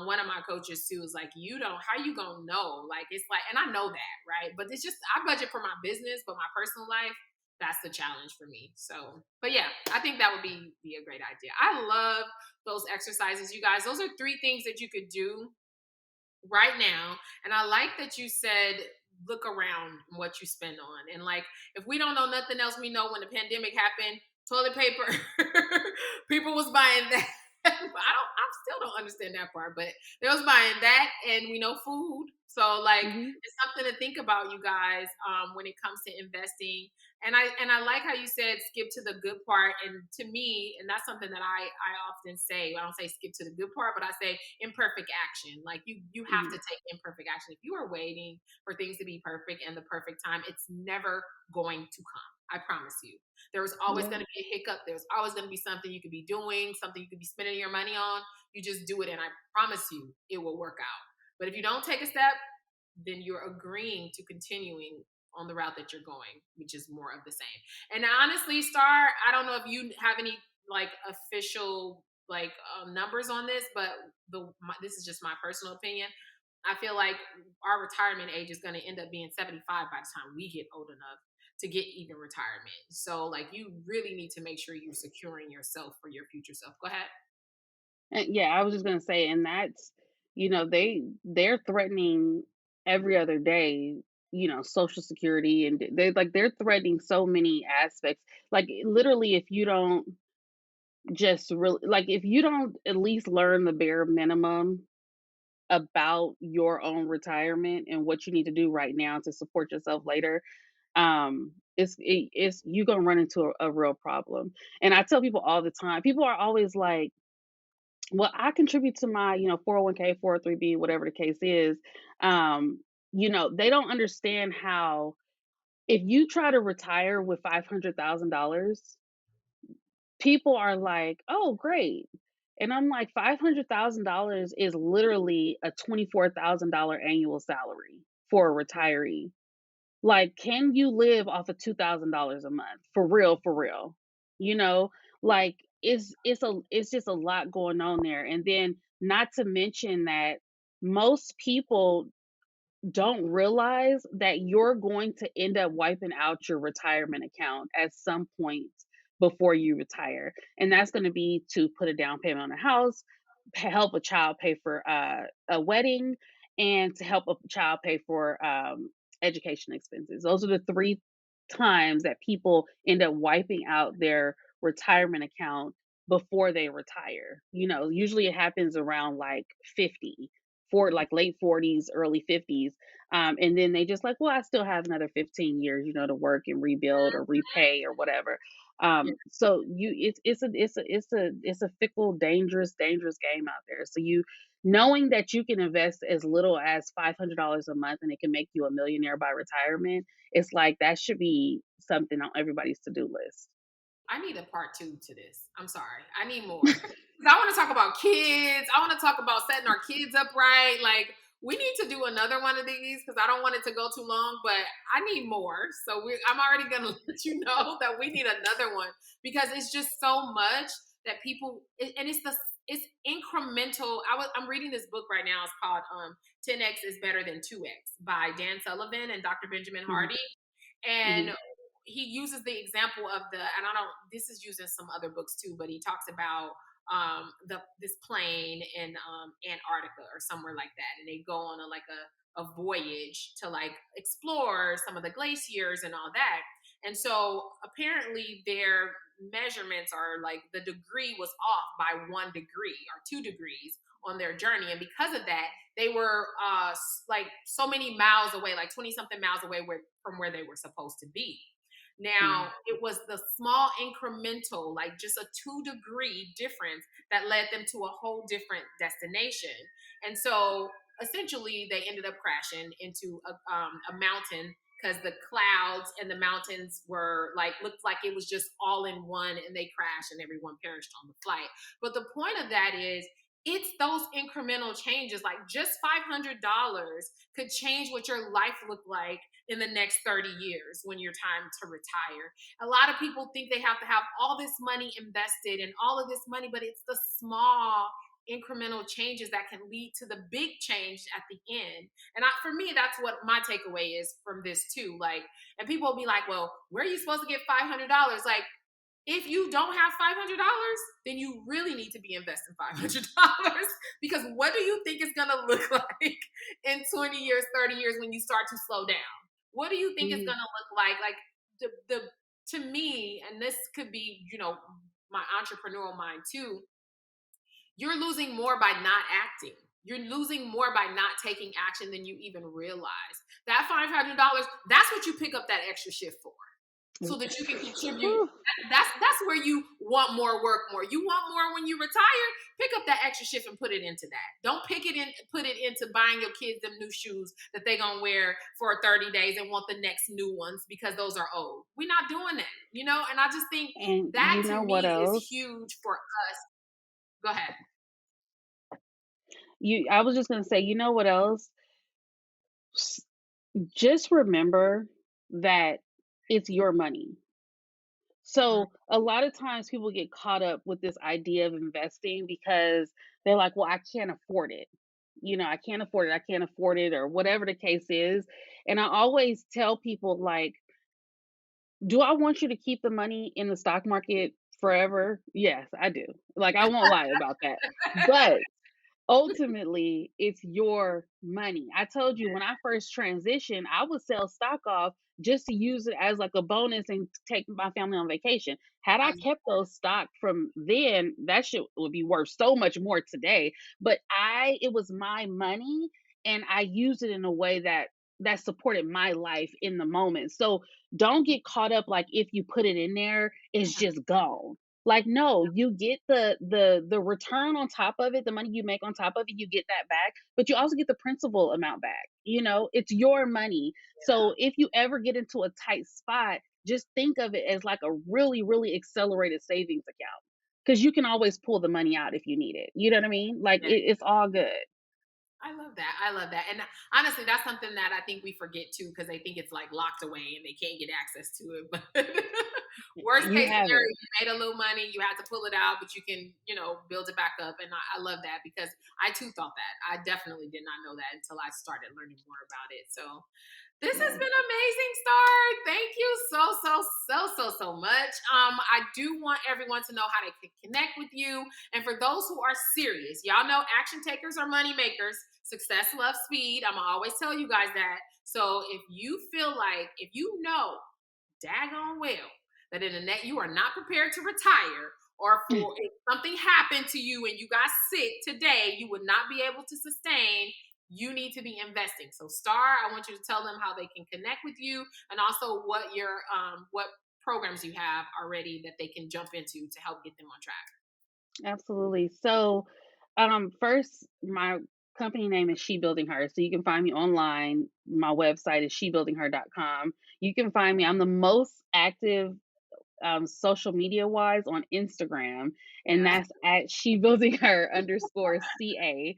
one of my coaches too is like, how you gonna know? Like, it's like, and I know that, right? But it's just, I budget for my business, but my personal life, that's the challenge for me. So, but yeah, I think that would be a great idea. I love those exercises, you guys. Those are three things that you could do right now. And I like that you said look around what you spend on. And like if we don't know nothing else, we know when the pandemic happened, toilet paper, people was buying that. I still don't understand that part, but they was buying that, and we know food. So like Hmm. it's something to think about, you guys, when it comes to investing. And I like how you said skip to the good part. And to me, and that's something that I often say. I don't say skip to the good part, but I say imperfect action. Like you have to Hmm. take imperfect action. If you are waiting for things to be perfect and the perfect time, it's never going to come. I promise you. There was always Yeah. going to be a hiccup. There's always going to be something you could be doing, something you could be spending your money on. You just do it, and I promise you, it will work out. But if you don't take a step, then you're agreeing to continuing on the route that you're going, which is more of the same. And honestly, Star, I don't know if you have any like official like numbers on this, but this is just my personal opinion. I feel like our retirement age is going to end up being 75 by the time we get old enough to get even retirement. So like you really need to make sure you're securing yourself for your future self. Go ahead. And yeah, I was just gonna say, and that's, they're threatening every other day, Social Security, and they're threatening so many aspects. Like literally, if you don't just really like if you don't at least learn the bare minimum about your own retirement and what you need to do right now to support yourself later, it's you gonna run into a real problem. And I tell people all the time, people are always like, well, I contribute to my, 401k, 403b, whatever the case is. They don't understand how if you try to retire with $500,000, people are like, "Oh, great." And I'm like, $500,000 is literally a $24,000 annual salary for a retiree. Like, can you live off of $2,000 a month? For real, for real. You know, like it's just a lot going on there. And then not to mention that most people don't realize that you're going to end up wiping out your retirement account at some point before you retire. And that's going to be to put a down payment on a house, help a child pay for a wedding, and to help a child pay for education expenses. Those are the three times that people end up wiping out their retirement account before they retire. Usually it happens around like 50, for like late 40s, early 50s. And then they just like, well, I still have another 15 years, to work and rebuild or repay or whatever. So it's a fickle, dangerous game out there. So knowing that you can invest as little as $500 a month and it can make you a millionaire by retirement, it's like that should be something on everybody's to-do list. I need a part two to this. I'm sorry. I need more. 'Cause I want to talk about kids. I want to talk about setting our kids up right. Like, we need to do another one of these because I don't want it to go too long, but I need more. So I'm already going to let you know that we need another one because it's just so much that people, and it's incremental. I'm reading this book right now. It's called 10X is Better Than 2X by Dan Sullivan and Dr. Benjamin Mhm, Hardy. And mhm, he uses the example of and I don't, this is used in some other books too, but he talks about this plane in Antarctica or somewhere like that, and they go on a voyage to like explore some of the glaciers and all that. And so apparently their measurements are like the degree was off by 1 degree or 2 degrees on their journey, and because of that they were like so many miles away, like 20 something miles away from where they were supposed to be. Now, mhm, it was the small incremental, like just a 2 degree difference that led them to a whole different destination. And so essentially, they ended up crashing into a mountain because the clouds and the mountains were like, looked like it was just all in one, and they crashed and everyone perished on the flight. But the point of that is, it's those incremental changes, like just $500 could change what your life looked like in the next 30 years when you're time to retire. A lot of people think they have to have all this money invested and all of this money, but it's the small incremental changes that can lead to the big change at the end. And for me, that's what my takeaway is from this too. Like, and people will be like, well, where are you supposed to get $500? Like, If you don't have $500, then you really need to be investing $500 because what do you think it's going to look like in 20 years, 30 years when you start to slow down? What do you think it's Mhm. going to look like? Like the to me, and this could be, my entrepreneurial mind too, you're losing more by not acting. You're losing more by not taking action than you even realize. That $500, that's what you pick up that extra shift for so that you can contribute. Whew. That's where you want more, work more. You want more when you retire. Pick up that extra shift and put it into that. Don't pick it in, put it into buying your kids them new shoes that they gonna wear for 30 days and want the next new ones because those are old. We're not doing that. And I just think And you that to know what me is else? huge for us. Go ahead. I was just gonna say, you know what else? S- Just remember that it's your money. So a lot of times people get caught up with this idea of investing because they're like, well, I can't afford it. I can't afford it. I can't afford it, or whatever the case is. And I always tell people, like, do I want you to keep the money in the stock market forever? Yes, I do. Like, I won't lie about that. But ultimately, it's your money. I told you when I first transitioned, I would sell stock off just to use it as like a bonus and take my family on vacation. Had I I, kept those stock from then, that shit would be worth so much more today. But it was my money, and I used it in a way that supported my life in the moment. So don't get caught up like if you put it in there, it's just gone. Like, no, you get the return on top of it, the money you make on top of it, you get that back, but you also get the principal amount back. It's your money. So if you ever get into a tight spot, just think of it as like a really, really accelerated savings account. Because you can always pull the money out if you need it. You know what I mean? Like, yeah. it's all good. I love that. I love that. And honestly, that's something that I think we forget too because they think it's like locked away and they can't get access to it. But worst You case have scenario, it. you made a little money, you had to pull it out, but you can, build it back up. And I love that because I too thought that. I definitely did not know that until I started learning more about it. So this has Yeah. been amazing, Star. Thank you so much. I do want everyone to know how they can connect with you. And for those who are serious, y'all know action takers are money makers. Success loves speed. I'm gonna always tell you guys that. So if you feel like, if you know daggone well that in the net you are not prepared to retire, or for if something happened to you and you got sick today, you would not be able to sustain. You need to be investing. So, Star, I want you to tell them how they can connect with you, and also what programs you have already that they can jump into to help get them on track. Absolutely. So, first, my company name is She Building Her. So you can find me online. My website is shebuildingher.com. You can find me. I'm the most active social media wise on Instagram, and Yeah. that's at She Building Her underscore CA.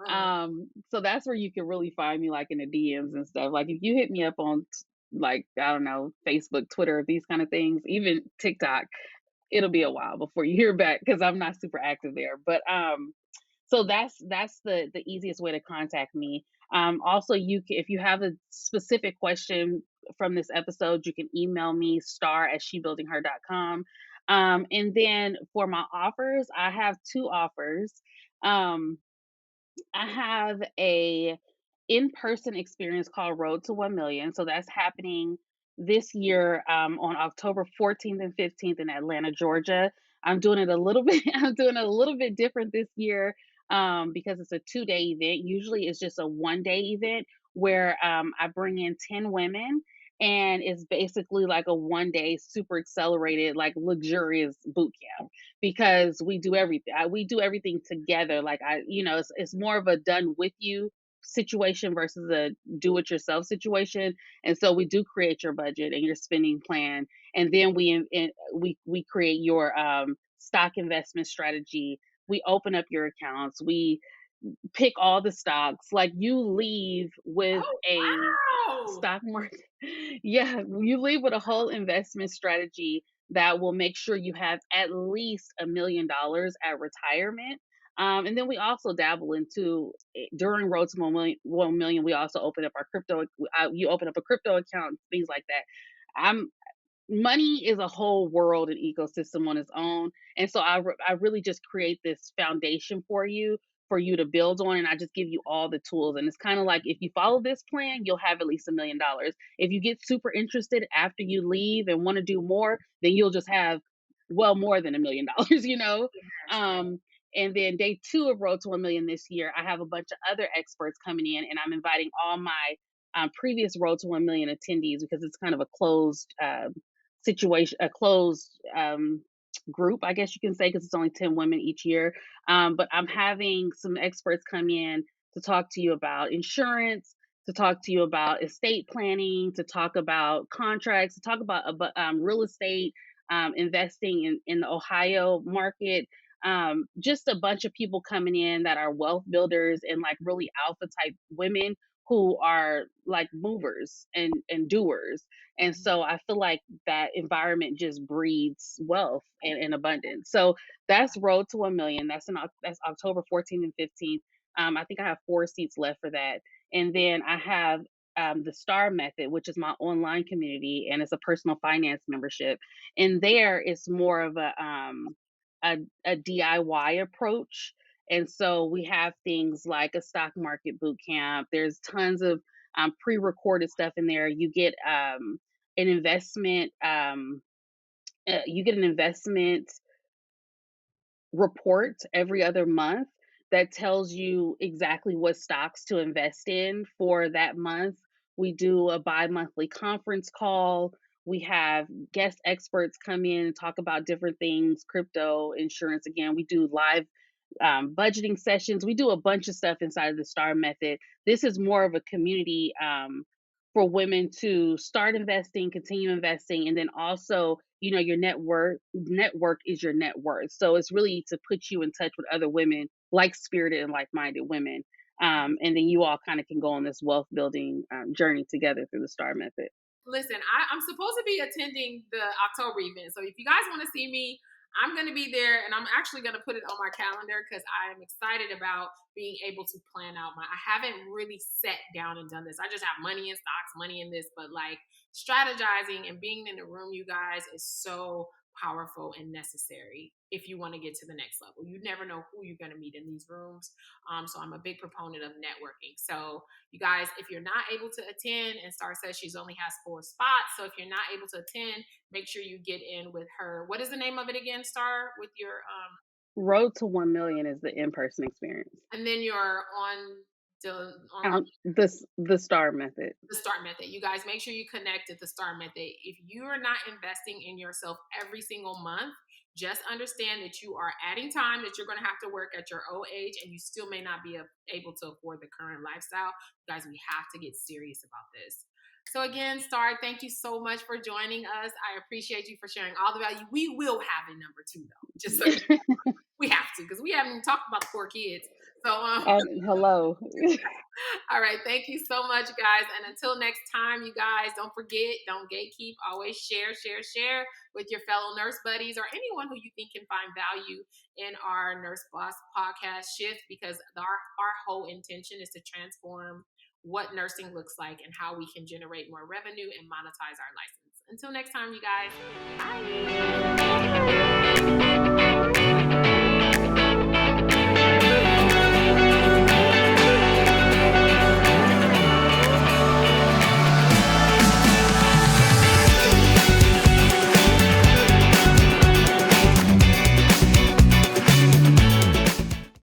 Uh, So that's where you can really find me, like in the DMs and stuff. Like if you hit me up on like, I don't know, Facebook, Twitter, these kind of things, even TikTok, it'll be a while before you hear back because I'm not super active there. But so that's the easiest way to contact me. Also, if you have a specific question from this episode, you can email me star@shebuildingher.com. And then for my offers, I have two offers. Um, I have a in-person experience called Road to 1 Million. So that's happening this year on October 14th and 15th in Atlanta, Georgia. I'm doing it a little bit I'm doing it a little bit different this year because it's a 2-day event. Usually it's just a 1-day event where I bring in 10 women, and it's basically like a 1-day super accelerated like luxurious boot camp because we do everything together. Like, it's more of a done with you situation versus a do it yourself situation. And so we do create your budget and your spending plan, and then we create your stock investment strategy. We open up your accounts, we pick all the stocks. Like, you leave with oh a wow! stock market. Yeah, you leave with a whole investment strategy that will make sure you have at least $1 million at retirement. And then we also dabble into during Road to 1 million. We also open up our crypto. You open up a crypto account, things like that. I'm money is a whole world and ecosystem on its own. And so I really just create this foundation for you to build on, and I just give you all the tools. And it's kind of like, if you follow this plan, you'll have at least $1 million. If you get super interested after you leave and want to do more, then you'll just have well more than $1 million, you know. Yes, yes. um and then day two of Road to 1 Million this year, I have a bunch of other experts coming in, and I'm inviting all my previous Road to 1 Million attendees, because it's kind of a closed situation, a closed group, I guess you can say, because it's only 10 women each year. But I'm having some experts come in to talk to you about insurance, to talk to you about estate planning, to talk about contracts, to talk about real estate, investing in the Ohio market. Just a bunch of people coming in that are wealth builders and like really alpha type women who are like movers and doers. And so I feel like that environment just breeds wealth and abundance. So that's Road to 1 Million. That's October 14th and 15th. I think I have 4 seats left for that. And then I have the Star Method, which is my online community, and it's a personal finance membership. And there it's more of a DIY approach. And so we have things like a stock market boot camp. There's tons of pre-recorded stuff in there. An investment. You get an investment report every other month that tells you exactly what stocks to invest in for that month. We do a bi-monthly conference call. We have guest experts come in and talk about different things, crypto, insurance. Again, we do live budgeting sessions. We do a bunch of stuff inside of the Star Method. This is more of a community for women to start investing, continue investing, and then also, you know, your network is your net worth. So it's really to put you in touch with other women, like spirited and like minded women. And then you all kind of can go on this wealth building journey together through the Star Method. Listen, I'm supposed to be attending the October event. So if you guys want to see me, I'm going to be there, and I'm actually going to put it on my calendar because I'm excited about being able to plan out I haven't really sat down and done this. I just have money in stocks, money in this, but like strategizing and being in the room, you guys, is so powerful and necessary if you want to get to the next level. You never know who you're going to meet in these rooms. So I'm a big proponent of networking. So you guys, if you're not able to attend, and Star says she's only has 4 spots, so if you're not able to attend, make sure you get in with her. What is the name of it again, Star? With your Road to 1 Million is the in person experience. and then you're on the The Star Method. the STAR method. You guys make sure you connect at the STAR method. If you are not investing in yourself every single month, just understand that you are adding time that you're going to have to work at your old age, and you still may not be able to afford the current lifestyle. You guys, we have to get serious about this. So again, Star, thank you so much for joining us. I appreciate you for sharing all the value. We will have a number two, though, just so we have to, because we haven't even talked about the 4 kids. So Hello. all right. Thank you so much, guys. And until next time, you guys, don't forget, don't gatekeep. Always share, share, share with your fellow nurse buddies or anyone who you think can find value in our Nurse Boss podcast shift, because our whole intention is to transform what nursing looks like and how we can generate more revenue and monetize our license. Until next time, you guys. Bye.